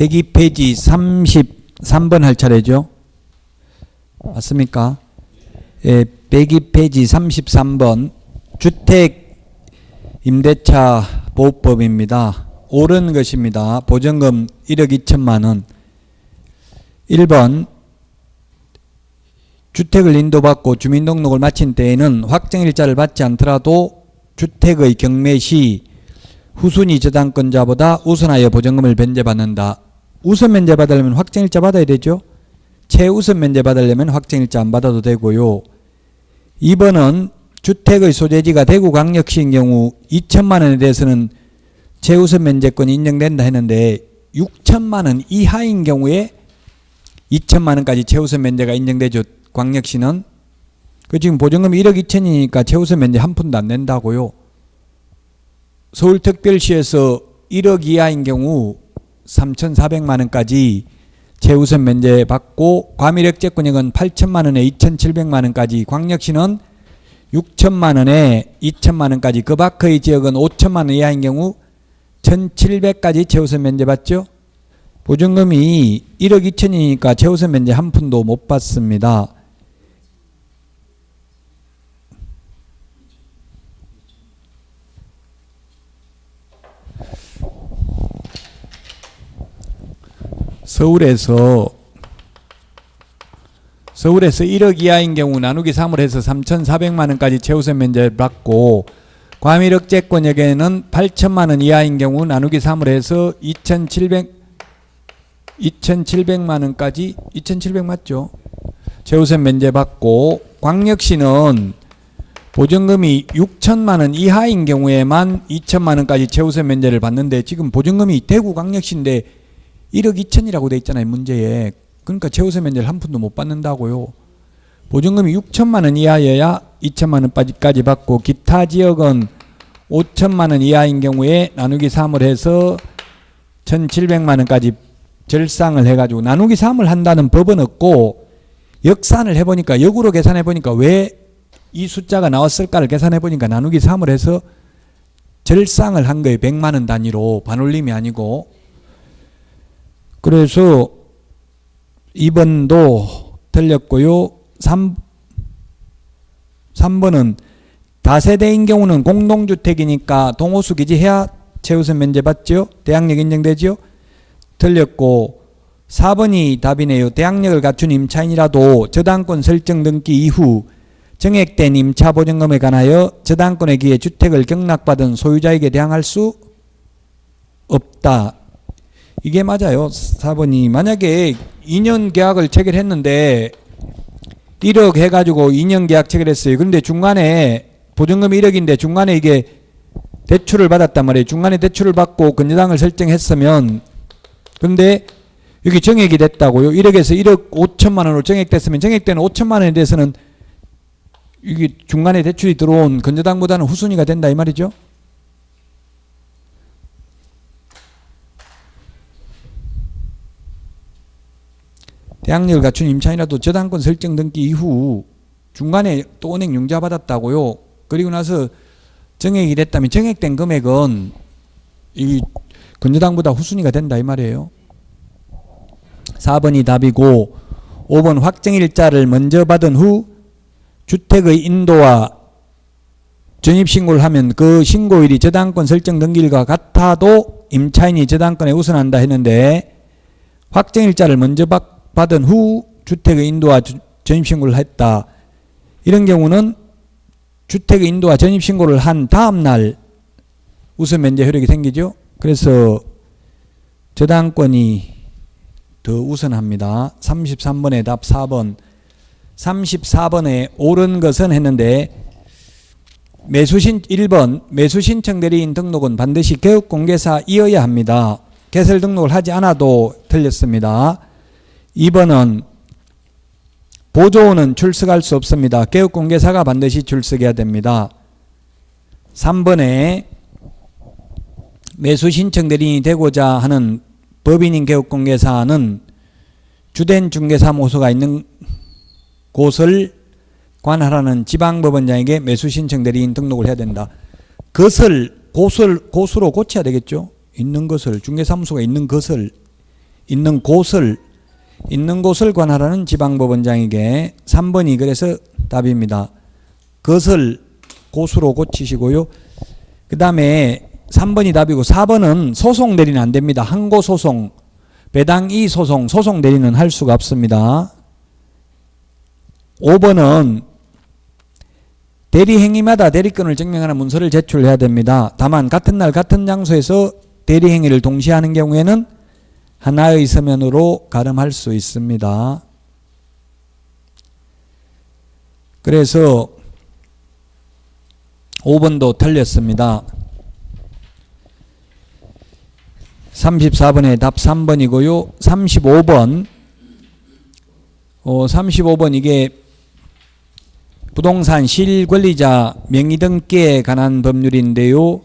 102페이지 33번 할 차례죠. 맞습니까? 예, 102페이지 33번 주택 임대차 보호법입니다. 옳은 것입니다. 보증금 1억 2천만 원. 1번 주택을 인도받고 주민등록을 마친 때에는 확정일자를 받지 않더라도 주택의 경매 시 후순위 저당권자보다 우선하여 보증금을 변제받는다. 우선 면제받으려면 확정일자 받아야 되죠. 최우선 면제받으려면 확정일자 안 받아도 되고요. 2번은 주택의 소재지가 대구광역시인 경우 2천만 원에 대해서는 최우선 면제권이 인정된다 했는데 6천만 원 이하인 경우에 2천만 원까지 최우선 면제가 인정되죠. 광역시는. 그 지금 보증금이 1억 2천이니까 최우선 면제 한 푼도 안 낸다고요. 서울특별시에서 1억 이하인 경우 3,400만 원까지 최우선 면제 받고 과밀액제권액은 8천만 원에 2,700만 원까지, 광역시는 6천만 원에 2천만 원까지, 그 밖의 지역은 5천만 원 이하인 경우 1,700까지 최우선 면제 받죠. 보증금이 1억 2천이니까 최우선 면제 한 푼도 못 받습니다. 서울에서 1억 이하인 경우 나누기 3을 해서 3,400만 원까지 최우선 면제를 받고 과밀억제권역에는 8천만 원 이하인 경우 나누기 3을 해서 2,700만 원까지 2,700 맞죠? 최우선 면제 받고, 광역시는 보증금이 6천만 원 이하인 경우에만 2천만 원까지 최우선 면제를 받는데 지금 보증금이 대구광역시인데 1억 2천이라고 돼 있잖아요, 문제에. 그러니까 최우선 면제를 한 푼도 못 받는다고요. 보증금이 6천만 원 이하여야 2천만 원까지 받고, 기타 지역은 5천만 원 이하인 경우에 나누기 3을 해서 1,700만 원까지 절상을 해가지고, 나누기 3을 한다는 법은 없고 역산을 해보니까, 역으로 계산해보니까 왜 이 숫자가 나왔을까를 계산해보니까 나누기 3을 해서 절상을 한 거예요. 100만 원 단위로, 반올림이 아니고. 그래서 2번도 틀렸고요. 3번은 다세대인 경우는 공동주택이니까 동호수 기지해야 최우선 면제 받죠. 대항력 인정되죠. 틀렸고 4번이 답이네요. 대항력을 갖춘 임차인이라도 저당권 설정 등기 이후 정액된 임차 보증금에 관하여 저당권에 기해 주택을 경락받은 소유자에게 대항할 수 없다. 이게 맞아요. 4번이. 만약에 2년 계약을 체결했는데 1억 해가지고 2년 계약 체결했어요. 그런데 중간에 보증금이 1억인데 중간에 이게 대출을 받았단 말이에요. 중간에 대출을 받고 근저당을 설정했으면, 근데 여기 정액이 됐다고요. 1억에서 1억 5천만 원으로 정액됐으면 정액된 5천만 원에 대해서는 이게 중간에 대출이 들어온 근저당보다는 후순위가 된다 이 말이죠. 대항력을 갖춘 임차인이라도 저당권 설정 등기 이후 중간에 또 은행 융자 받았다고요. 그리고 나서 정액이 됐다면 정액된 금액은 이 근저당보다 후순위가 된다 이 말이에요. 4번이 답이고 5번 확정일자를 먼저 받은 후 주택의 인도와 전입신고를 하면 그 신고일이 저당권 설정 등기일과 같아도 임차인이 저당권에 우선한다 했는데, 확정일자를 먼저 받은 후 주택의 인도와 전입신고를 했다. 이런 경우는 주택의 인도와 전입신고를 한 다음 날 우선 면제 효력이 생기죠. 그래서 저당권이 더 우선합니다. 33번의 답 4번. 34번에 옳은 것은 했는데 1번 매수신청 대리인 등록은 반드시 개업공개사이어야 합니다. 개설 등록을 하지 않아도 틀렸습니다. 2번은 보조원은 출석할 수 없습니다. 개업공개사가 반드시 출석해야 됩니다. 3번에 매수신청 대리인이 되고자 하는 법인인 개업공개사는 주된 중개사무소가 있는 곳을 관할하는 지방법원장에게 매수신청 대리인 등록을 해야 된다. 고수로 고쳐야 되겠죠. 있는 것을, 중개사무소가 있는 것을, 있는 곳을 관할하는 지방법원장에게 3번이 그래서 답입니다. 것을 곳으로 고치시고요. 그 다음에 3번이 답이고 4번은 소송 대리는 안 됩니다. 항고 소송, 배당 이의 소송, 소송 대리는 할 수가 없습니다. 5번은 대리 행위마다 대리권을 증명하는 문서를 제출해야 됩니다. 다만 같은 날 같은 장소에서 대리 행위를 동시에 하는 경우에는 하나의 서면으로 가름할 수 있습니다. 그래서 5번도 틀렸습니다. 34번의 답 3번이고요. 35번 이게 부동산 실권리자 명의등기에 관한 법률인데요.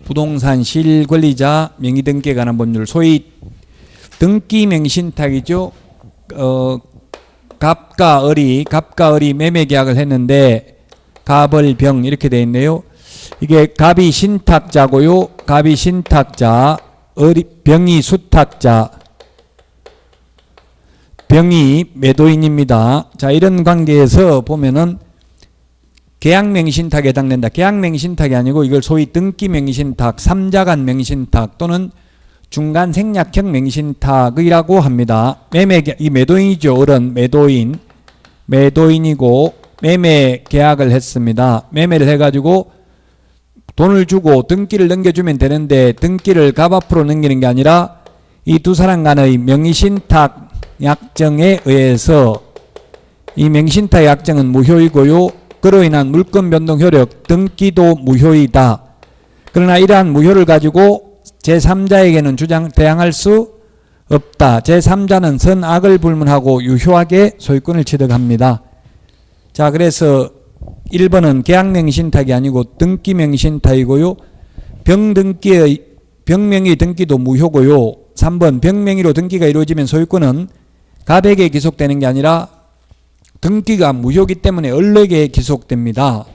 부동산 실권리자 명의등기에 관한 법률, 소위 등기명의신탁이죠. 갑과 을이 매매계약을 했는데 갑을병 이렇게 되어 있네요. 이게 갑이 신탁자고요. 갑이 신탁자, 병이 수탁자, 병이 매도인입니다. 자, 이런 관계에서 보면은 계약명의신탁에 해당된다. 계약명의신탁이 아니고 이걸 소위 등기명의신탁, 3자간 명의신탁 또는 중간 생략형 명의신탁이라고 합니다. 이 매도인이죠. 을은 매도인이고 매매 계약을 했습니다. 매매를 해가지고 돈을 주고 등기를 넘겨주면 되는데 등기를 갑 앞으로 넘기는 게 아니라 이 두 사람 간의 명의신탁 약정에 의해서 이 명의신탁 약정은 무효이고요. 그로 인한 물권 변동 효력 등기도 무효이다. 그러나 이러한 무효를 가지고 제3자에게는 대항할 수 없다. 제3자는 선악을 불문하고 유효하게 소유권을 취득합니다. 자, 그래서 1번은 계약명의신탁이 아니고 등기명의신탁이고요. 병명의 등기도 무효고요. 3번 병명의로 등기가 이루어지면 소유권은 갑에게 기속되는 게 아니라 등기가 무효이기 때문에 을에게 기속됩니다.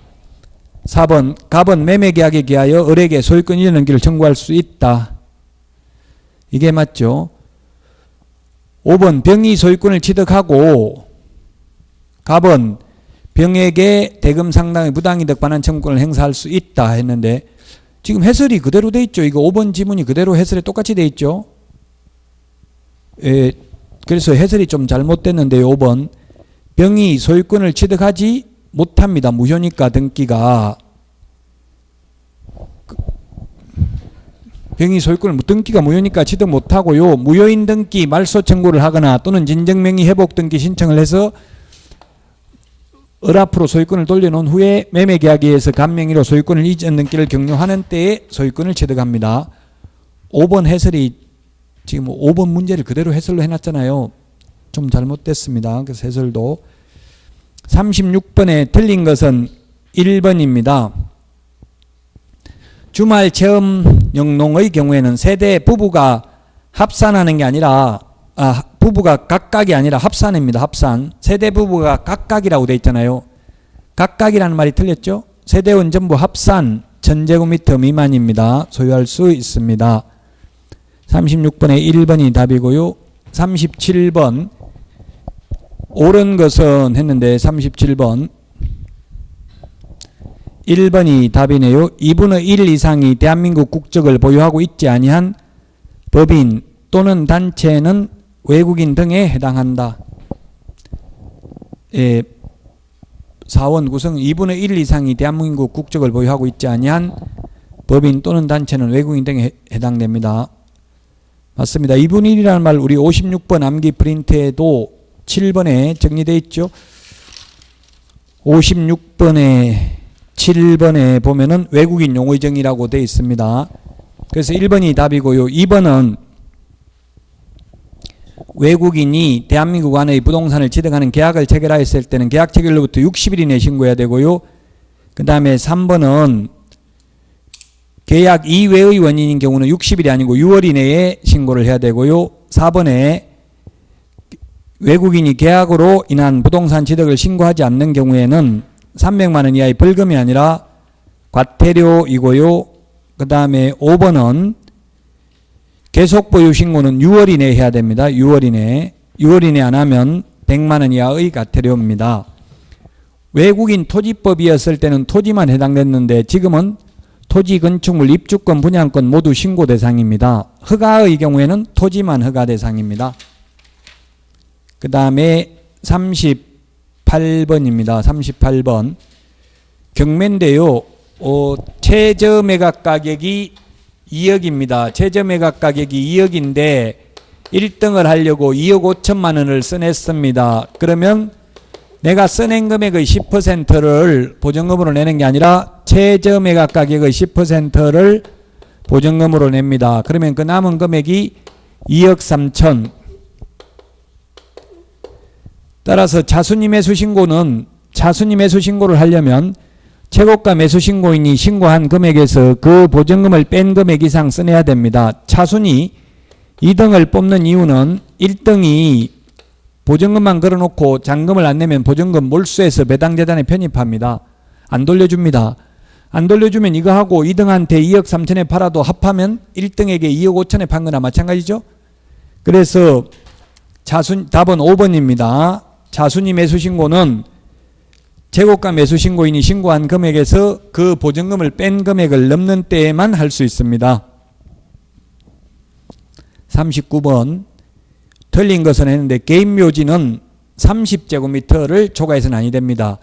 4번 갑은 매매계약에 기하여 을에게 소유권 이전넘기를 청구할 수 있다. 이게 맞죠. 5번 병이 소유권을 취득하고 갑은 병에게 대금 상당의 부당이득 반환 청구권을 행사할 수 있다 했는데 지금 해설이 그대로 돼 있죠. 이거 5번 지문이 그대로 해설에 똑같이 돼 있죠. 그래서 해설이 좀 잘못됐는데요. 5번 병이 소유권을 취득하지 못합니다. 무효니까 등기가. 병이 소유권을 등기가 무효니까 취득 못하고요. 무효인 등기 말소 청구를 하거나 또는 진정명의 회복 등기 신청을 해서 을 앞으로 소유권을 돌려놓은 후에 매매계약에 의해서 갑명의로 소유권을 이전 등기를 격려하는 때에 소유권을 취득합니다. 5번 해설이 지금 5번 문제를 그대로 해설로 해놨잖아요. 좀 잘못됐습니다. 그래서 해설도 36번에 틀린 것은 1번입니다. 주말 체험 영농의 경우에는 세대 부부가 합산하는 게 아니라 부부가 각각이 아니라 합산입니다. 합산. 세대 부부가 각각이라고 돼 있잖아요. 각각이라는 말이 틀렸죠. 세대원 전부 합산 1000제곱미터 미만입니다. 소유할 수 있습니다. 36번에 1번이 답이고요. 37번 옳은 것은 했는데 37번 1번이 답이네요. 2분의 1 이상이 대한민국 국적을 보유하고 있지 아니한 법인 또는 단체는 외국인 등에 해당한다. 4원 구성 2분의 1 이상이 대한민국 국적을 보유하고 있지 아니한 법인 또는 단체는 외국인 등에 해당됩니다. 맞습니다. 2분의 1이라는 말 우리 56번 암기 프린트에도 7번에 정리되어 있죠. 56번에 7번에 보면은 외국인 용의정이라고 되어 있습니다. 그래서 1번이 답이고요. 2번은 외국인이 대한민국 안의 부동산을 취득하는 계약을 체결하였을 때는 계약 체결로부터 60일 이내에 신고해야 되고요. 그 다음에 3번은 계약 이외의 원인인 경우는 60일이 아니고 6월 이내에 신고를 해야 되고요. 4번에 외국인이 계약으로 인한 부동산 취득을 신고하지 않는 경우에는 300만 원 이하의 벌금이 아니라 과태료이고요. 그 다음에 5번은 계속 보유 신고는 6월 이내에 해야 됩니다. 6월 이내. 6월 이내 안 하면 100만 원 이하의 과태료입니다. 외국인 토지법이었을 때는 토지만 해당됐는데 지금은 토지, 건축물, 입주권, 분양권 모두 신고 대상입니다. 허가의 경우에는 토지만 허가 대상입니다. 그 다음에 38번입니다. 38번. 경매인데요. 최저 매각 가격이 2억입니다. 최저 매각 가격이 2억인데 1등을 하려고 2억 5천만 원을 써냈습니다. 그러면 내가 써낸 금액의 10%를 보증금으로 내는 게 아니라 최저 매각 가격의 10%를 보증금으로 냅니다. 그러면 그 남은 금액이 2억 3천. 따라서 차순위 매수 신고는 차순위 매수 신고를 하려면 최고가 매수 신고인이 신고한 금액에서 그 보증금을 뺀 금액 이상 써내야 됩니다. 차순위 2등을 뽑는 이유는 1등이 보증금만 걸어놓고 잔금을 안 내면 보증금 몰수해서 배당재단에 편입합니다. 안 돌려줍니다. 안 돌려주면 이거 하고 2등한테 2억 3천에 팔아도 합하면 1등에게 2억 5천에 판 거나 마찬가지죠. 그래서 답은 5번입니다. 차순위 매수 신고는 최고가 매수 신고인이 신고한 금액에서 그 보증금을 뺀 금액을 넘는 때에만 할 수 있습니다. 39번. 틀린 것은 했는데 개인 묘지는 30제곱미터를 초과해서는 아니 됩니다.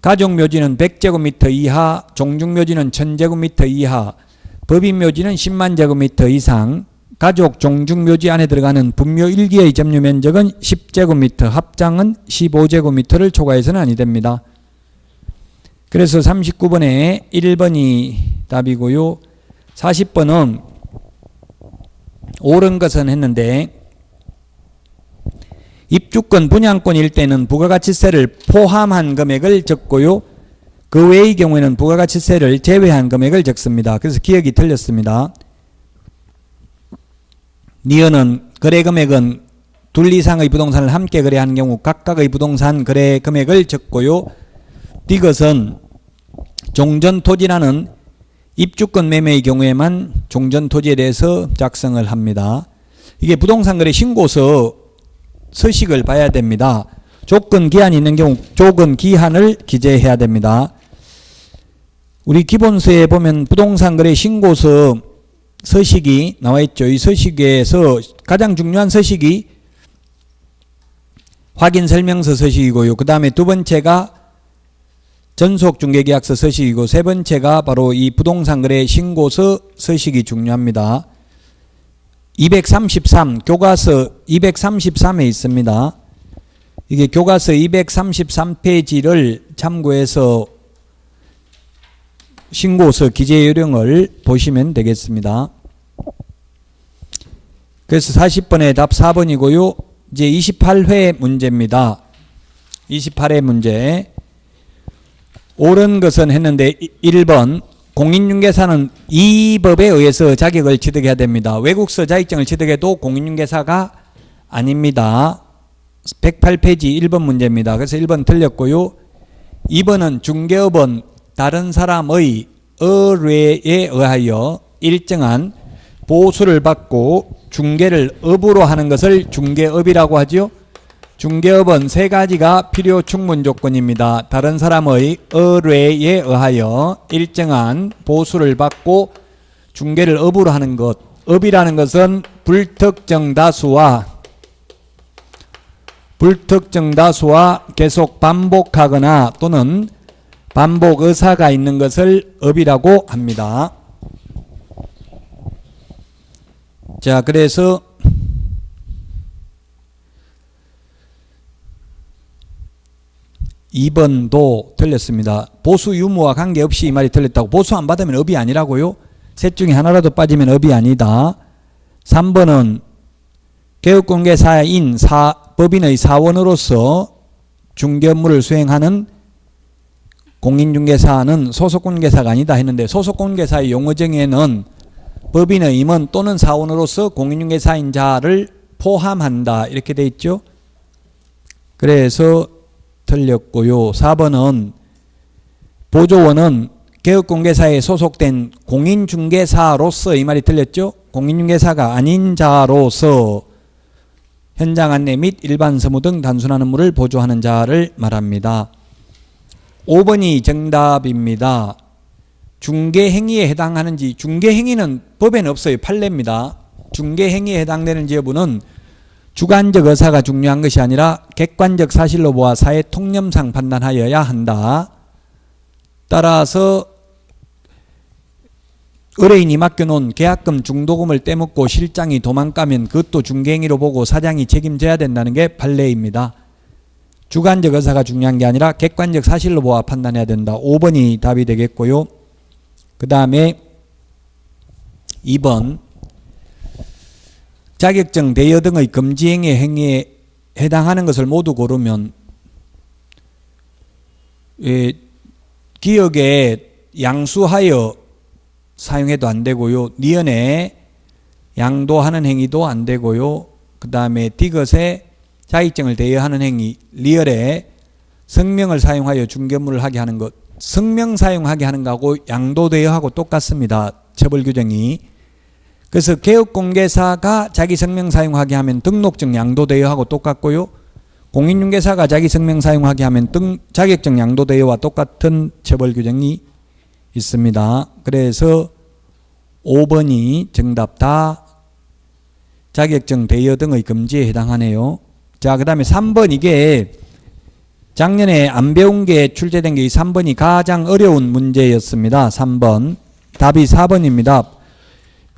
가족 묘지는 100제곱미터 이하, 종중 묘지는 1000제곱미터 이하, 법인 묘지는 10만 제곱미터 이상, 가족 종중 묘지 안에 들어가는 분묘 1기의 점유 면적은 10제곱미터, 합장은 15제곱미터를 초과해서는 아니 됩니다. 그래서 39번에 1번이 답이고요. 40번은 옳은 것은 했는데 입주권, 분양권일 때는 부가가치세를 포함한 금액을 적고요. 그 외의 경우에는 부가가치세를 제외한 금액을 적습니다. 그래서 기억이 틀렸습니다. 니은은 거래금액은 둘 이상의 부동산을 함께 거래하는 경우 각각의 부동산 거래 금액을 적고요. 디귿은 종전토지라는 입주권 매매의 경우에만 종전토지에 대해서 작성을 합니다. 이게 부동산 거래 신고서 서식을 봐야 됩니다. 조건 기한이 있는 경우 조건 기한을 기재해야 됩니다. 우리 기본서에 보면 부동산 거래 신고서 서식이 나와 있죠. 이 서식에서 가장 중요한 서식이 확인 설명서 서식이고요. 그 다음에 두 번째가 전속중개계약서 서식이고 세 번째가 바로 이 부동산 거래 신고서 서식이 중요합니다. 233 교과서 233에 있습니다. 이게 교과서 233페이지를 참고해서 신고서 기재 요령을 보시면 되겠습니다. 그래서 40번의 답 4번이고요. 이제 28회 문제입니다. 28회 문제. 옳은 것은 했는데 1번 공인중개사는 이 법에 의해서 자격을 취득해야 됩니다. 외국서 자격증을 취득해도 공인중개사가 아닙니다. 108페이지 1번 문제입니다. 그래서 1번 틀렸고요. 2번은 중개업은 다른 사람의 의뢰에 의하여 일정한 보수를 받고 중개를 업으로 하는 것을 중개업이라고 하죠. 중개업은 세 가지가 필요 충분 조건입니다. 다른 사람의 의뢰에 의하여 일정한 보수를 받고 중개를 업으로 하는 것. 업이라는 것은 불특정 다수와 계속 반복하거나 또는 반복 의사가 있는 것을 업이라고 합니다. 자, 그래서 2번도 틀렸습니다. 보수 유무와 관계없이 이 말이 틀렸다고. 보수 안 받으면 업이 아니라고요? 셋 중에 하나라도 빠지면 업이 아니다. 3번은 개업공개사인 법인의 사원으로서 중개 업무를 수행하는 공인중개사는 소속공개사가 아니다 했는데 소속공개사의 용어정의에는 법인의 임원 또는 사원으로서 공인중개사인 자를 포함한다 이렇게 돼 있죠. 그래서 틀렸고요. 4번은 보조원은 개업공개사에 소속된 공인중개사로서 이 말이 틀렸죠? 공인중개사가 아닌 자로서 현장 안내 및 일반 서무 등 단순한 업무를 보조하는 자를 말합니다. 5번이 정답입니다. 중개행위에 해당하는지, 중개행위는 법에는 없어요. 판례입니다. 중개행위에 해당되는지 여부는 주관적 의사가 중요한 것이 아니라 객관적 사실로 보아 사회 통념상 판단하여야 한다. 따라서 의뢰인이 맡겨놓은 계약금 중도금을 떼먹고 실장이 도망가면 그것도 중개행위로 보고 사장이 책임져야 된다는 게 판례입니다. 주관적 의사가 중요한 게 아니라 객관적 사실로 보아 판단해야 된다. 5번이 답이 되겠고요. 그 다음에 2번 자격증 대여 등의 금지행위 행위에 해당하는 것을 모두 고르면 기억에 양수하여 사용해도 안 되고요. 니은에 양도하는 행위도 안 되고요. 그 다음에 디귿에 자격증을 대여하는 행위, 리얼에 성명을 사용하여 중개업무를 하게 하는 것, 성명 사용하게 하는 거하고 양도 대여하고 똑같습니다. 처벌 규정이. 그래서 개업공개사가 자기 성명 사용하게 하면 등록증 양도 대여하고 똑같고요. 공인중개사가 자기 성명 사용하게 하면 자격증 양도 대여와 똑같은 처벌 규정이 있습니다. 그래서 5번이 정답 다 자격증 대여 등의 금지에 해당하네요. 자, 그 다음에 3번 이게 작년에 안 배운 게 출제된 게 이 3번이 가장 어려운 문제였습니다. 3번. 답이 4번입니다.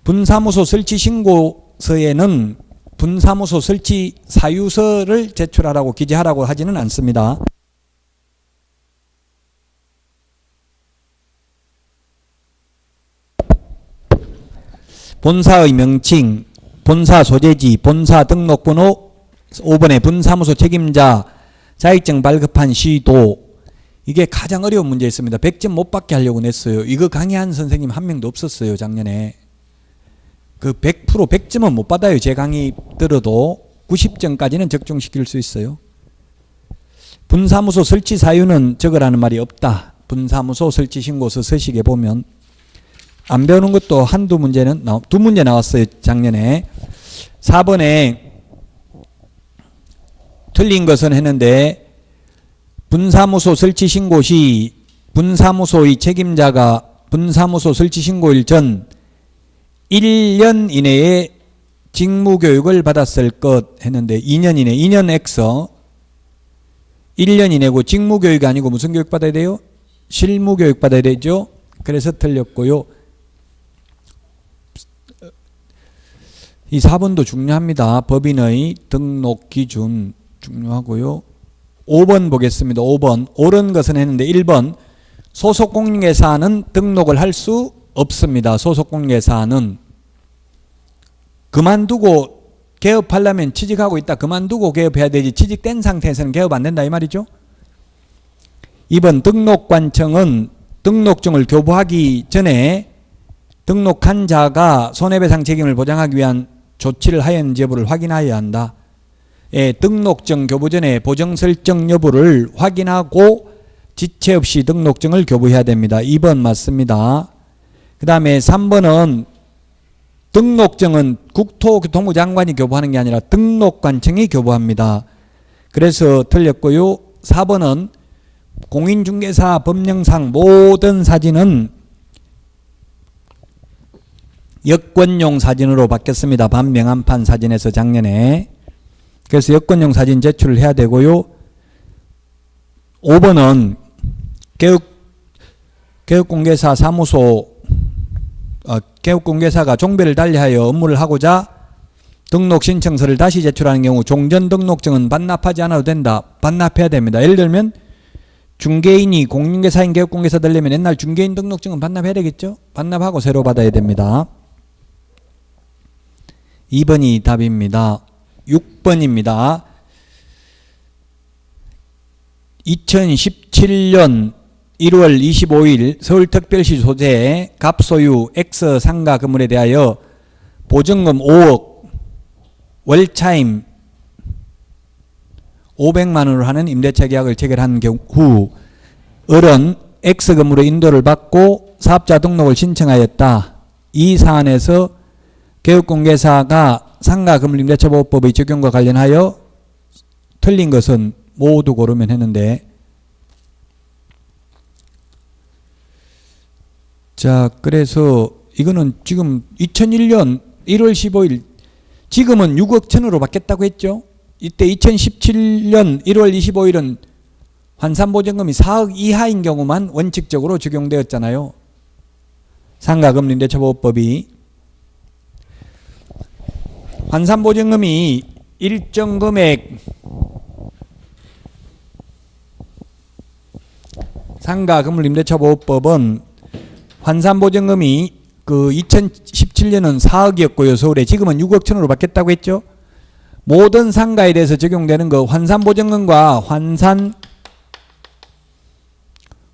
분사무소 설치 신고서에는 분사무소 설치 사유서를 제출하라고 기재하라고 하지는 않습니다. 본사의 명칭, 본사 소재지, 본사 등록번호, 5번에 분사무소 책임자, 자격증 발급한 시도, 이게 가장 어려운 문제였습니다. 100점 못 받게 하려고 냈어요. 이거 강의한 선생님 한 명도 없었어요, 작년에. 그 100% 100점은 못 받아요. 제 강의 들어도 90점까지는 적중시킬 수 있어요. 분사무소 설치 사유는 적으라는 말이 없다. 분사무소 설치 신고서 서식에 보면 안 배우는 것도 한두 문제는 두 문제 나왔어요. 작년에. 4번에 틀린 것은 했는데 분사무소 설치 신고 시 분사무소의 책임자가 분사무소 설치 신고일 전 1년 이내에 직무교육을 받았을 것 했는데 2년 이내, 2년 X 1년 이내고 직무교육이 아니고 무슨 교육 받아야 돼요? 실무교육 받아야 되죠. 그래서 틀렸고요. 이 4번도 중요합니다. 법인의 등록 기준 중요하고요. 5번 보겠습니다. 5번 옳은 것은 했는데 1번 소속공인회사는 등록을 할 수 없습니다. 소속공인회사는 그만두고 개업하려면 취직하고 있다. 그만두고 개업해야 되지. 취직된 상태에서는 개업 안 된다 이 말이죠. 2번 등록관청은 등록증을 교부하기 전에 등록한 자가 손해배상 책임을 보장하기 위한 조치를 하였는지 여부를 확인하여야 한다. 예, 등록증 교부 전에 보정 설정 여부를 확인하고 지체 없이 등록증을 교부해야 됩니다. 2번 맞습니다. 그 다음에 3번은 등록증은 국토교통부 장관이 교부하는 게 아니라 등록관청이 교부합니다. 그래서 틀렸고요. 4번은 공인중개사 법령상 모든 사진은 여권용 사진으로 바뀌었습니다. 반명함판 사진에서 작년에. 그래서 여권용 사진 제출을 해야 되고요. 5번은 개업공개사 사무소 개업공개사가 종별을 달리하여 업무를 하고자 등록신청서를 다시 제출하는 경우 종전등록증은 반납하지 않아도 된다. 반납해야 됩니다. 예를 들면 중개인이 공인중개사인 개업공개사 되려면 옛날 중개인 등록증은 반납해야 되겠죠. 반납하고 새로 받아야 됩니다. 2번이 답입니다. 6번입니다. 2017년 1월 25일 서울특별시 소재 갑소유 X 상가 건물에 대하여 보증금 5억 월차임 500만 원으로 하는 임대차 계약을 체결한 경우 을은 X 건물로 인도를 받고 사업자 등록을 신청하였다. 이 사안에서 개업공개사가 상가건물임대차보호법의 적용과 관련하여 틀린 것은 모두 고르면 했는데, 자, 그래서 이거는 지금 2001년 1월 15일, 지금은 6억 천으로 받겠다고 했죠. 이때 2017년 1월 25일은 환산보증금이 4억 이하인 경우만 원칙적으로 적용되었잖아요. 상가금리임대차보호법이. 환산보증금이 일정 금액, 상가건물임대차보호법은 환산보증금이 그 2017년은 4억이었고요. 서울에. 지금은 6억 천으로 받겠다고 했죠. 모든 상가에 대해서 적용되는 거 환산보증금과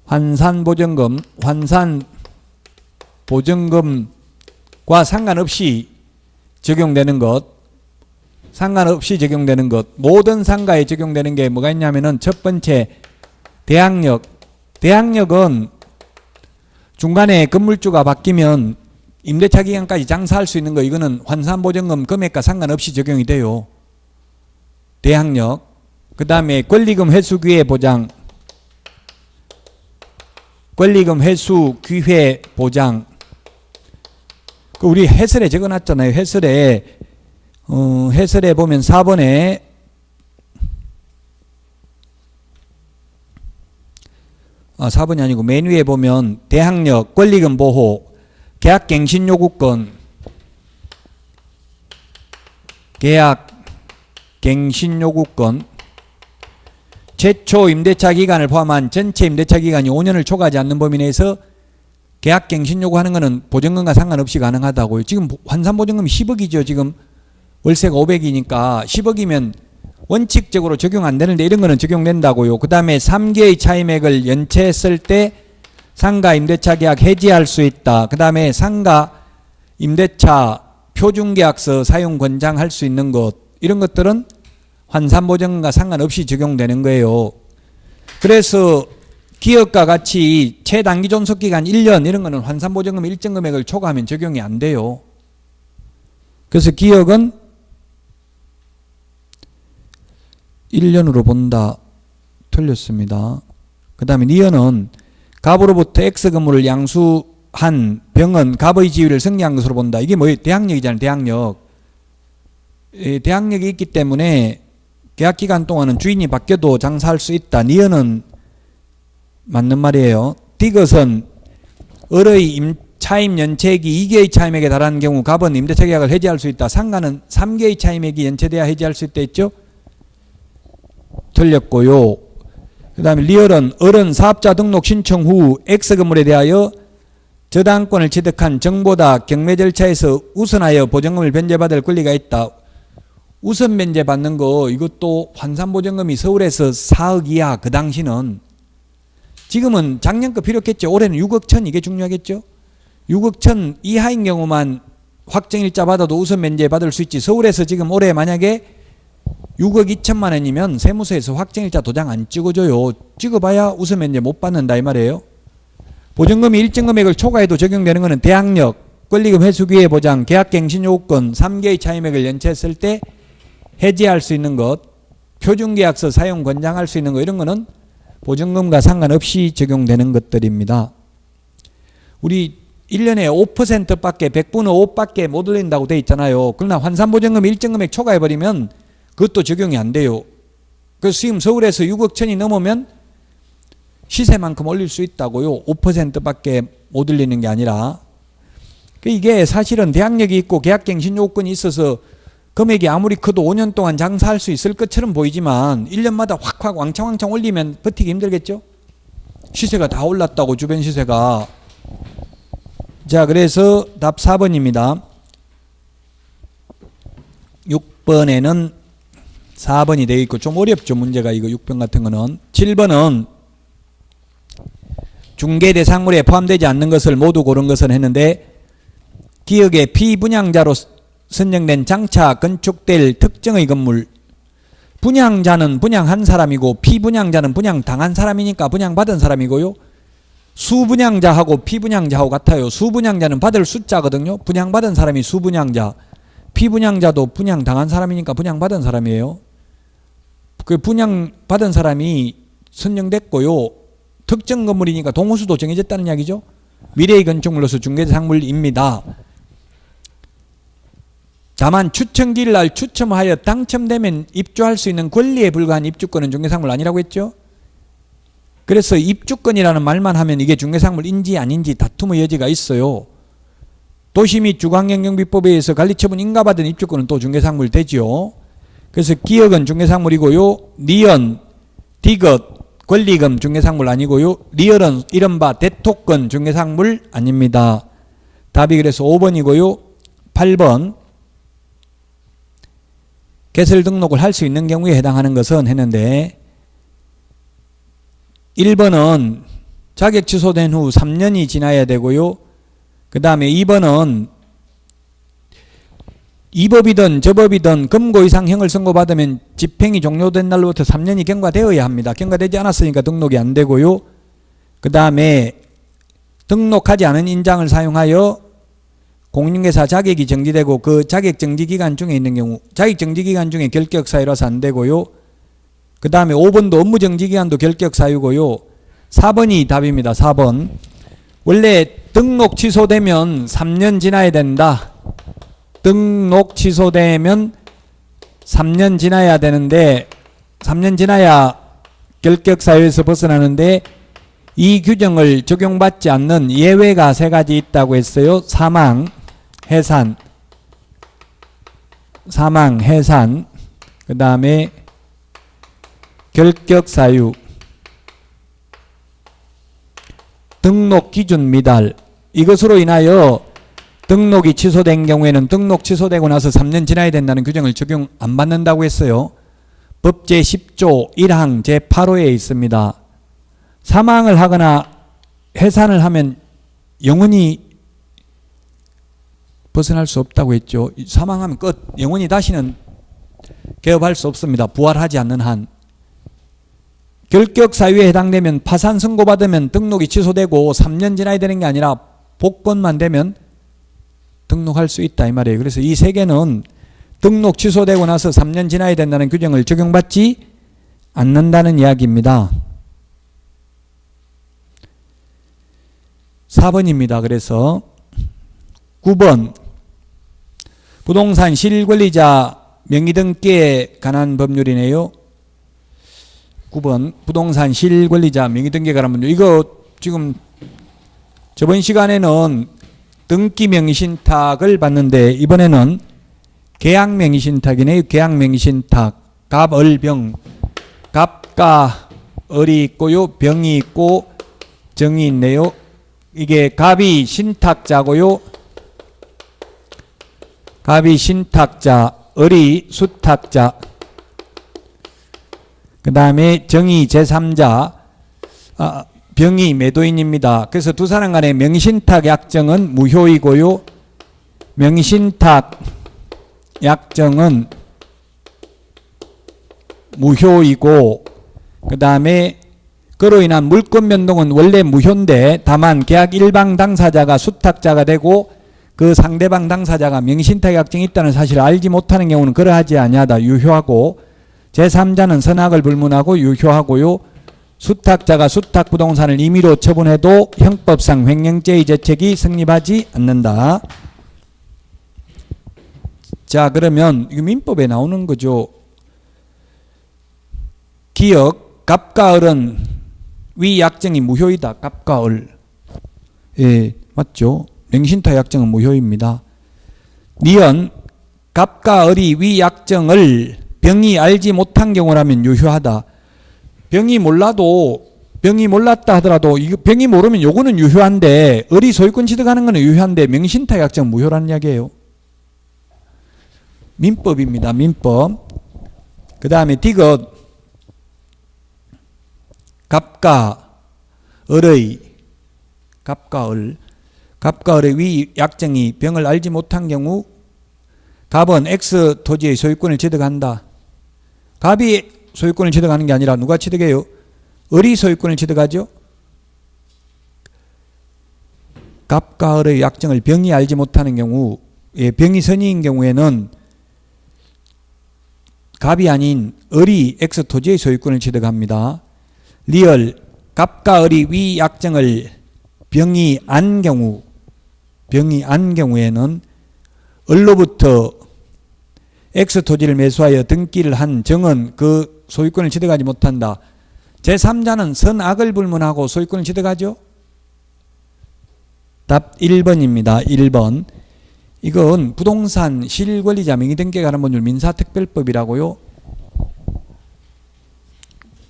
환산보증금과 상관없이 적용되는 것, 모든 상가에 적용되는 게 뭐가 있냐면은 첫 번째 대항력. 대항력은 중간에 건물주가 바뀌면 임대차 기간까지 장사할 수 있는 거, 이거는 환산보증금 금액과 상관없이 적용이 돼요. 대항력. 그 다음에 권리금 회수 기회 보장. 권리금 회수 기회 보장. 그 우리 해설에 적어놨잖아요. 해설에 보면 4번에 아, 4번이 아니고 맨 위에 보면 대항력, 권리금 보호, 계약갱신 요구권, 계약갱신 요구권, 최초 임대차 기간을 포함한 전체 임대차 기간이 5년을 초과하지 않는 범위 내에서 계약갱신 요구하는 것은 보증금과 상관없이 가능하다고요. 지금 환산보증금이 10억이죠. 지금 월세가 500이니까 10억이면 원칙적으로 적용 안 되는데 이런 거는 적용된다고요. 그 다음에 3개의 차임액을 연체했을 때 상가 임대차 계약 해지할 수 있다. 그 다음에 상가 임대차 표준계약서 사용 권장할 수 있는 것, 이런 것들은 환산보증금과 상관없이 적용되는 거예요. 그래서 기업과 같이 최단기 존속기간 1년 이런 거는 환산보증금 일정 금액을 초과하면 적용이 안 돼요. 그래서 기업은 1년으로 본다. 틀렸습니다. 그 다음에 니은은 갑으로부터 X 건물을 양수한 병은 갑의 지위를 승리한 것으로 본다. 이게 뭐예요? 대항력이잖아요. 대항력. 대항력이 있기 때문에 계약기간 동안은 주인이 바뀌어도 장사할 수 있다. 니은은 맞는 말이에요. 디귿은 을의 차임 연체액이 2개의 차임액에 달하는 경우 갑은 임대차 계약을 해지할 수 있다. 상가는 3개의 차임액이 연체돼야 해지할 수 있다 했죠? 틀렸고요. 그 다음에 리얼은 을은 사업자 등록 신청 후 X 건물에 대하여 저당권을 취득한 정보다 경매 절차에서 우선하여 보증금을 변제받을 권리가 있다. 우선 변제받는 거, 이것도 환산보증금이 서울에서 4억 이하, 그 당시는. 지금은 작년 거 필요했겠죠. 올해는 6억 천, 이게 중요하겠죠. 6억 천 이하인 경우만 확정일자 받아도 우선 변제받을 수 있지. 서울에서 지금 올해 만약에 6억 2천만 원이면 세무서에서 확정일자 도장 안 찍어줘요. 찍어봐야 우선 면제 못 받는다 이 말이에요. 보증금이 일정 금액을 초과해도 적용되는 것은 대항력, 권리금 회수 기회 보장, 계약갱신 요구권, 3개의 차임액을 연체했을 때 해지할 수 있는 것, 표준계약서 사용 권장할 수 있는 것, 이런 거는 보증금과 상관없이 적용되는 것들입니다. 우리 1년에 5%밖에 100분의 5밖에 못 올린다고 돼 있잖아요. 그러나 환산보증금 일정 금액 초과해버리면 그것도 적용이 안 돼요. 그래서 지금 서울에서 6억 천이 넘으면 시세만큼 올릴 수 있다고요. 5%밖에 못 올리는 게 아니라. 이게 사실은 대항력이 있고 계약갱신 요건이 있어서 금액이 아무리 커도 5년 동안 장사할 수 있을 것처럼 보이지만 1년마다 확확 왕창왕창 올리면 버티기 힘들겠죠. 시세가 다 올랐다고, 주변 시세가. 자, 그래서 답 4번입니다. 6번에는 4번이 되어 있고 좀 어렵죠. 문제가 이거 6번 같은 거는. 7번은 중개 대상물에 포함되지 않는 것을 모두 고른 것은 했는데, 기업의 피분양자로 선정된 장차 건축될 특정의 건물, 분양자는 분양한 사람이고 피분양자는 분양당한 사람이니까 분양받은 사람이고요. 수분양자하고 피분양자하고 같아요. 수분양자는 받을 숫자거든요. 분양받은 사람이 수분양자. 피분양자도 분양당한 사람이니까 분양받은 사람이에요. 그 분양받은 사람이 선정됐고요. 특정 건물이니까 동호수도 정해졌다는 이야기죠. 미래의 건축물로서 중개상물입니다. 다만 추첨기일 날 추첨하여 당첨되면 입주할 수 있는 권리에 불과한 입주권은 중개상물 아니라고 했죠. 그래서 입주권이라는 말만 하면 이게 중개상물인지 아닌지 다툼의 여지가 있어요. 도시 및 주거환경경비법에 의해서 관리처분 인가받은 입주권은 또 중개상물 되죠. 그래서 기역은 중개상물이고요. 니은, 디귿, 권리금 중개상물 아니고요. 리얼은 이른바 대토권 중개상물 아닙니다. 답이 그래서 5번이고요. 8번 개설 등록을 할 수 있는 경우에 해당하는 것은 했는데 1번은 자격 취소된 후 3년이 지나야 되고요. 그 다음에 2번은 이 법이든 저 법이든 금고 이상 형을 선고받으면 집행이 종료된 날로부터 3년이 경과되어야 합니다. 경과되지 않았으니까 등록이 안 되고요. 그 다음에 등록하지 않은 인장을 사용하여 공인중개사 자격이 정지되고 그 자격 정지 기간 중에 있는 경우 자격 정지 기간 중에 결격 사유라서 안 되고요. 그 다음에 5번도 업무 정지 기간도 결격 사유고요. 4번이 답입니다. 4번. 원래 등록 취소되면 3년 지나야 된다. 등록 취소되면 3년 지나야 되는데 3년 지나야 결격 사유에서 벗어나는데 이 규정을 적용받지 않는 예외가 3가지 있다고 했어요. 사망, 해산, 그 다음에 결격 사유, 등록 기준 미달. 이것으로 인하여 등록이 취소된 경우에는 등록 취소되고 나서 3년 지나야 된다는 규정을 적용 안 받는다고 했어요. 법 제10조 1항 제8호에 있습니다. 사망을 하거나 해산을 하면 영원히 벗어날 수 없다고 했죠. 사망하면 끝. 영원히 다시는 개업할 수 없습니다. 부활하지 않는 한. 결격 사유에 해당되면 파산 선고받으면 등록이 취소되고 3년 지나야 되는 게 아니라 복권만 되면 등록할 수 있다 이 말이에요. 그래서 이 3개는 등록 취소되고 나서 3년 지나야 된다는 규정을 적용받지 않는다는 이야기입니다. 4번입니다. 그래서 9번 부동산 실권리자 명의등기에 관한 법률이네요. 9번 부동산 실권리자 명의등기에 관한 법률. 이거 지금 저번 시간에는 등기 명의신탁을 봤는데 이번에는 계약 명의신탁이네요. 계약 명의신탁. 갑, 을, 병. 갑과 을이 있고요. 병이 있고 정이 있네요. 이게 갑이 신탁자고요. 갑이 신탁자, 을이 수탁자. 그 다음에 정이 제3자, 병이 매도인입니다. 그래서 두 사람 간의 명의신탁 약정은 무효이고요. 명의신탁 약정은 무효이고 그 다음에 그로 인한 물권 변동은 원래 무효인데 다만 계약 일방 당사자가 수탁자가 되고 그 상대방 당사자가 명의신탁 약정이 있다는 사실을 알지 못하는 경우는 그러하지 아니하다 유효하고 제3자는 선악을 불문하고 유효하고요. 수탁자가 수탁 부동산을 임의로 처분해도 형법상 횡령죄의 죄책이 성립하지 않는다. 자, 그러면 이거 민법에 나오는 거죠. 기역, 갑과 을은 위 약정이 무효이다. 갑과 을. 예, 맞죠? 명의신탁 약정은 무효입니다. 니은, 갑과 을이 위 약정을 병이 알지 못한 경우라면 유효하다. 병이 몰랐다 하더라도 이거 병이 모르면 요거는 유효한데 을이 소유권 취득하는 거는 유효한데 명의신탁 약정 무효라는 이야기예요. 민법입니다. 민법. 그 다음에 디귿 갑과 을의 위 약정이 병을 알지 못한 경우 갑은 X 토지의 소유권을 취득한다. 갑이 소유권을 취득하는 게 아니라 누가 취득해요? 을이 소유권을 취득하죠. 갑과 을의 약정을 병이 알지 못하는 경우, 병이 선의인 경우에는 갑이 아닌 을이 X 토지의 소유권을 취득합니다. 리얼 갑과 을이 위 약정을 병이 안 경우에는 을로부터 X 토지를 매수하여 등기를 한 정은 그 소유권을 취득하지 못한다. 제3자는 선악을 불문하고 소유권을 취득하죠. 답 1번입니다. 1번. 이건 부동산 실권리자 명의등기에 관한 법률 민사특별법이라고요.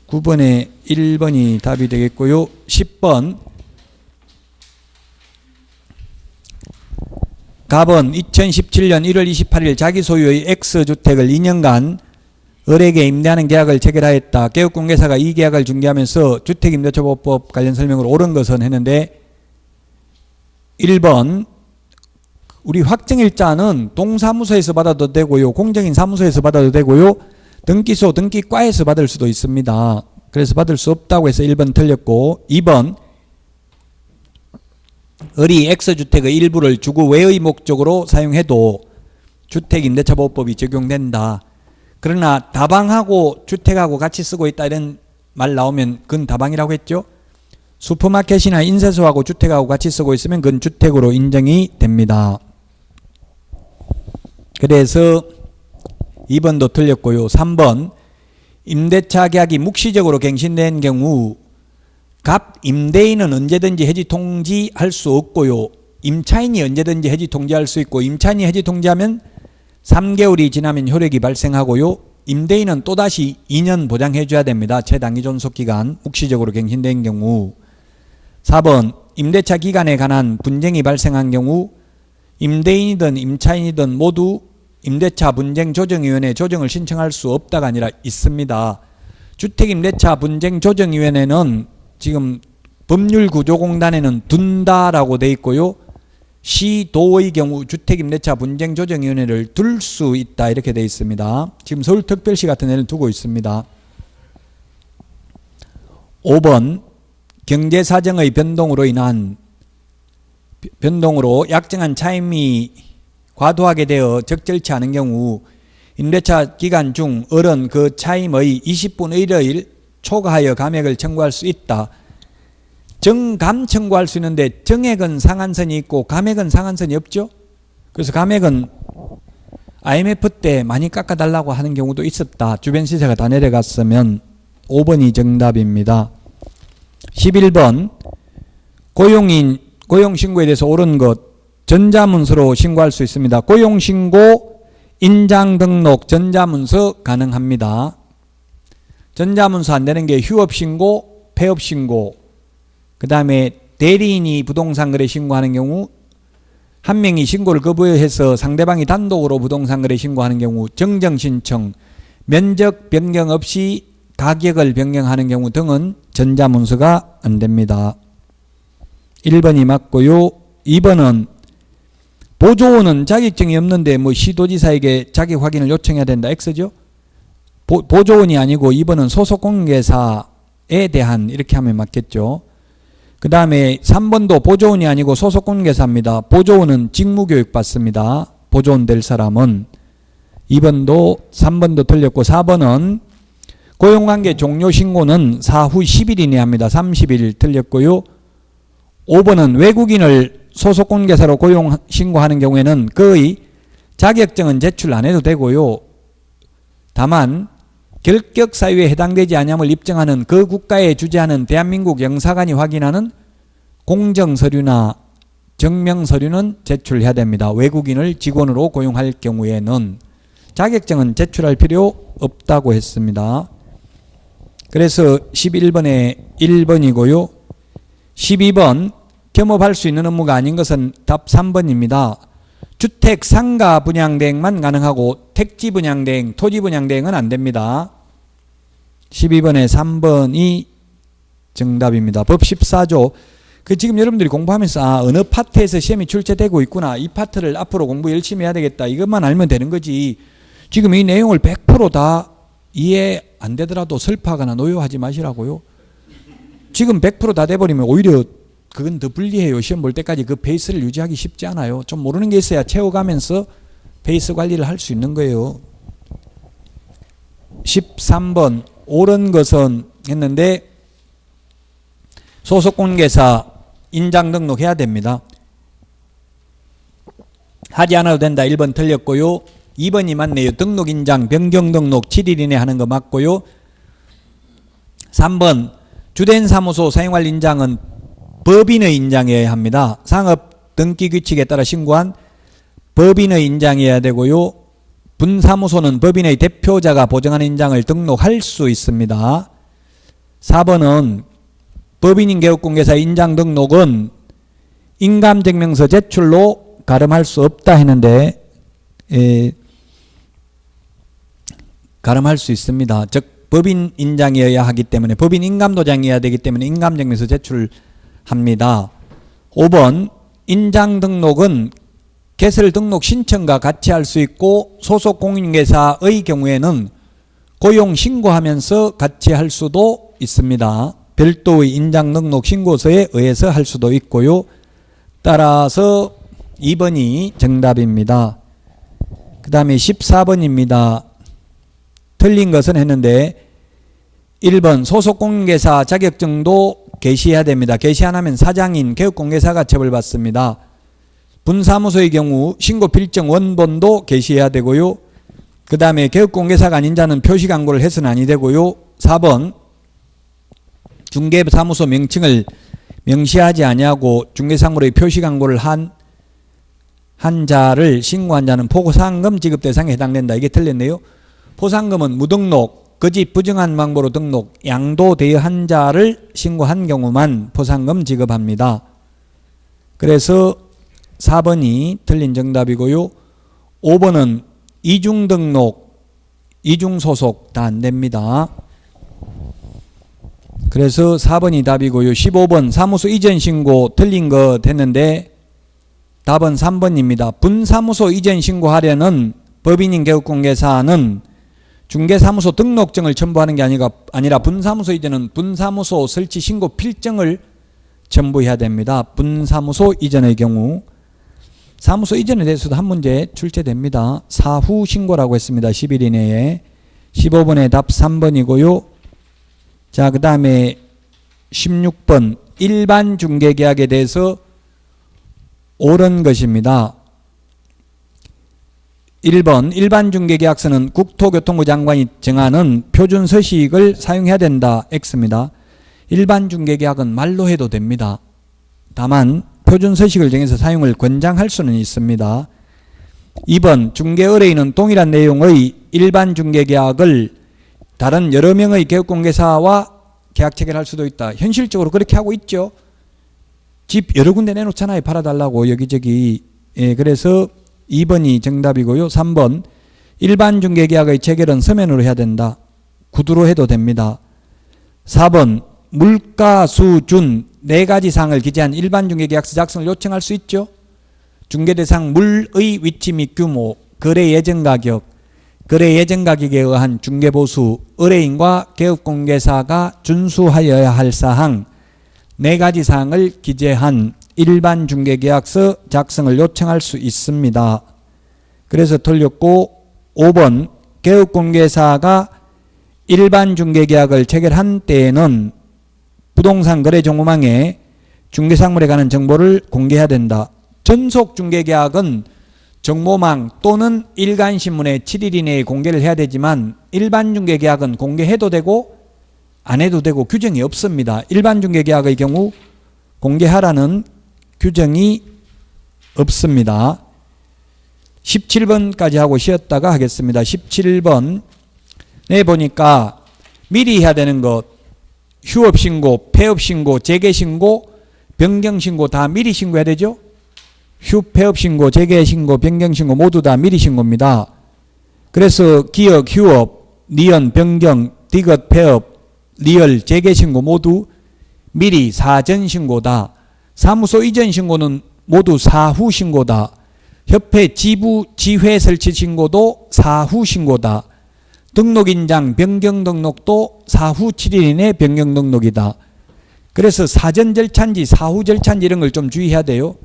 9번에 1번이 답이 되겠고요. 10번. 갑은 2017년 1월 28일 자기 소유의 X주택을 2년간 을에게 임대하는 계약을 체결하였다. 개업공개사가 이 계약을 중개하면서 주택임대차보호법 관련 설명을 옳은 것은 했는데 1번 우리 확정일자는 동사무소에서 받아도 되고요. 공정인 사무소에서 받아도 되고요. 등기소, 등기과에서 받을 수도 있습니다. 그래서 받을 수 없다고 해서 1번 틀렸고 2번 을이 X주택의 일부를 주거 외의 목적으로 사용해도 주택임대차보호법이 적용된다. 그러나 다방하고 주택하고 같이 쓰고 있다 이런 말 나오면 그건 다방이라고 했죠. 슈퍼마켓이나 인쇄소하고 주택하고 같이 쓰고 있으면 그건 주택으로 인정이 됩니다. 그래서 2번도 틀렸고요. 3번 임대차 계약이 묵시적으로 갱신된 경우 갑 임대인은 언제든지 해지 통지할 수 없고요. 임차인이 언제든지 해지 통지할 수 있고 임차인이 해지 통지하면 3개월이 지나면 효력이 발생하고요. 임대인은 또다시 2년 보장해 줘야 됩니다. 최단기 존속기간 묵시적으로 갱신된 경우. 4번 임대차 기간에 관한 분쟁이 발생한 경우 임대인이든 임차인이든 모두 임대차 분쟁조정위원회 조정을 신청할 수 없다가 아니라 있습니다. 주택임대차 분쟁조정위원회는 지금 법률구조공단에는 둔다라고 돼 있고요. 시도의 경우 주택임대차 분쟁조정위원회를 둘 수 있다 이렇게 돼 있습니다. 지금 서울특별시 같은 데는 두고 있습니다. 5번 경제사정의 변동으로 인한 변동으로 약정한 차임이 과도하게 되어 적절치 않은 경우 임대차 기간 중 을은 그 차임의 20분의 1을 초과하여 감액을 청구할 수 있다. 정감 청구할 수 있는데 정액은 상한선이 있고 감액은 상한선이 없죠. 그래서 감액은 IMF 때 많이 깎아달라고 하는 경우도 있었다. 주변 시세가 다 내려갔으면 5번이 정답입니다. 11번 고용신고에 대해서 옳은 것 전자문서로 신고할 수 있습니다. 고용신고, 인장등록, 전자문서 가능합니다. 전자문서 안 되는 게 휴업신고, 폐업신고, 그 다음에 대리인이 부동산 거래 신고하는 경우 한 명이 신고를 거부해서 상대방이 단독으로 부동산 거래 신고하는 경우 정정신청, 면적 변경 없이 가격을 변경하는 경우 등은 전자문서가 안 됩니다. 1번이 맞고요. 2번은 보조원은 자격증이 없는데 뭐 시도지사에게 자격 확인을 요청해야 된다. X죠. 보조원이 아니고 2번은 소속공개사에 대한 이렇게 하면 맞겠죠. 그 다음에 3번도 보조원이 아니고 소속공개사입니다. 보조원은 직무교육 받습니다. 보조원 될 사람은. 2번도 3번도 틀렸고 4번은 고용관계 종료신고는 사후 10일 이내 합니다. 30일 틀렸고요. 5번은 외국인을 소속공개사로 고용신고하는 경우에는 그의 자격증은 제출 안 해도 되고요. 다만 결격사유에 해당되지 아니함을 입증하는 그 국가에 주재하는 대한민국 영사관이 확인하는 공정서류나 증명서류는 제출해야 됩니다. 외국인을 직원으로 고용할 경우에는 자격증은 제출할 필요 없다고 했습니다. 그래서 11번에 1번이고요. 12번 겸업할 수 있는 업무가 아닌 것은 답 3번입니다. 주택 상가 분양대행만 가능하고 택지 분양대행, 토지 분양대행은 안 됩니다. 12번에 3번이 정답입니다. 법 14조. 지금 여러분들이 공부하면서 어느 파트에서 시험이 출제되고 있구나. 이 파트를 앞으로 공부 열심히 해야 되겠다. 이것만 알면 되는 거지. 지금 이 내용을 100% 다 이해 안 되더라도 슬퍼하거나 노여하지 마시라고요. 지금 100% 다 돼버리면 오히려 그건 더 불리해요. 시험 볼 때까지 그 페이스를 유지하기 쉽지 않아요. 좀 모르는 게 있어야 채워가면서 페이스 관리를 할 수 있는 거예요. 13번 옳은 것은 했는데 소속 공개사 인장 등록해야 됩니다. 하지 않아도 된다. 1번 틀렸고요. 2번이 맞네요. 등록 인장 변경 등록 7일 이내 하는 거 맞고요. 3번 주된 사무소 사용할 인장은 법인의 인장이어야 합니다. 상업 등기 규칙에 따라 신고한 법인의 인장이어야 되고요. 분사무소는 법인의 대표자가 보정하는 인장을 등록할 수 있습니다. 4번은 법인인 개업공개사 인장 등록은 인감증명서 제출로 가름할 수 없다 했는데 가름할 수 있습니다. 즉 법인 인장이어야 하기 때문에 법인 인감도장이어야 되기 때문에 인감증명서 제출합니다. 5번 인장 등록은 개설 등록 신청과 같이 할 수 있고 소속 공인중개사의 경우에는 고용 신고하면서 같이 할 수도 있습니다. 별도의 인장 등록 신고서에 의해서 할 수도 있고요. 따라서 2번이 정답입니다. 그 다음에 14번입니다. 틀린 것은 했는데 1번 소속 공인중개사 자격증도 게시해야 됩니다. 게시 안 하면 사장인 개업공개사가 처벌받습니다. 분사무소의 경우 신고 필증 원본도 게시해야 되고요. 그 다음에 개업공개사가 아닌 자는 표시광고를 해서는 아니 되고요. 4번 중개사무소 명칭을 명시하지 아니하고 중개사무소의 표시광고를 한 자를 신고한 자는 포상금 지급 대상에 해당된다. 이게 틀렸네요. 포상금은 무등록, 거짓 부정한 방법으로 등록, 양도대여한 자를 신고한 경우만 포상금 지급합니다. 그래서 4번이 틀린 정답이고요. 5번은 이중등록, 이중소속 다 안됩니다. 그래서 4번이 답이고요. 15번 사무소 이전 신고 틀린 거 됐는데 답은 3번입니다. 분사무소 이전 신고하려는 법인인 개업공개사는 중개사무소 등록증을 첨부하는 게 아니라 분사무소 이전은 분사무소 설치 신고 필증을 첨부해야 됩니다. 분사무소 이전의 경우 사무소 이전에 대해서도 한 문제 출제됩니다. 사후 신고라고 했습니다. 10일 이내에. 15번의 답 3번이고요. 자, 그 다음에 16번 일반 중개계약에 대해서 옳은 것입니다. 1번 일반 중개계약서는 국토교통부 장관이 정하는 표준 서식을 사용해야 된다. X입니다. 일반 중개계약은 말로 해도 됩니다. 다만 표준 서식을 정해서 사용을 권장할 수는 있습니다. 2번 중개 의뢰인은 동일한 내용의 일반 중개계약을 다른 여러 명의 개업공개사와 계약 체결할 수도 있다. 현실적으로 그렇게 하고 있죠. 집 여러 군데 내놓잖아요. 팔아달라고 여기저기. 예, 그래서 2번이 정답이고요. 3번 일반 중개계약의 체결은 서면으로 해야 된다. 구두로 해도 됩니다. 4번 물가, 수준 4가지 사항을 기재한 일반 중개계약서 작성을 요청할 수 있죠. 중개대상 물의 위치 및 규모, 거래 예정 가격, 거래 예정 가격에 의한 중개보수, 의뢰인과 개업공개사가 준수하여야 할 사항 4가지 사항을 기재한 일반 중개계약서 작성을 요청할 수 있습니다. 그래서 틀렸고 5번 개업공개사가 일반 중개계약을 체결한 때에는 부동산 거래 정보망에 중개상물에 관한 정보를 공개해야 된다. 전속 중개계약은 정보망 또는 일간신문에 7일 이내에 공개를 해야 되지만 일반 중개계약은 공개해도 되고 안 해도 되고 규정이 없습니다. 일반 중개계약의 경우 공개하라는 규정이 없습니다. 17번까지 하고 쉬었다가 하겠습니다. 17번 네 보니까 미리 해야 되는 것 휴업신고, 폐업신고, 재개신고, 변경신고 다 미리 신고해야 되죠. 폐업신고, 재개신고, 변경신고 모두 다 미리 신고입니다. 그래서 기역, 휴업, 리연, 변경, 디귿, 폐업, 리얼, 재개신고 모두 미리 사전신고다. 사무소 이전신고는 모두 사후신고다. 협회 지부, 지회 설치신고도 사후신고다. 등록인장 변경등록도 사후 7일 이내 변경등록이다. 그래서 사전 절차인지 사후 절차인지 이런 걸 좀 주의해야 돼요.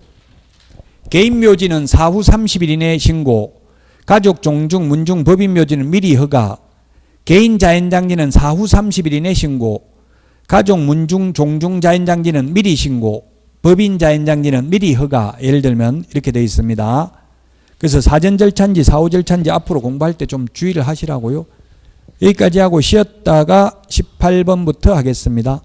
개인 묘지는 사후 30일 이내 신고, 가족 종중 문중 법인 묘지는 미리 허가, 개인 자연장지는 사후 30일 이내 신고, 가족 문중 종중 자연장지는 미리 신고, 법인 자연장지는 미리 허가. 예를 들면 이렇게 되어 있습니다. 그래서 사전 절차인지 사후 절차인지 앞으로 공부할 때 좀 주의를 하시라고요. 여기까지 하고 쉬었다가 18번부터 하겠습니다.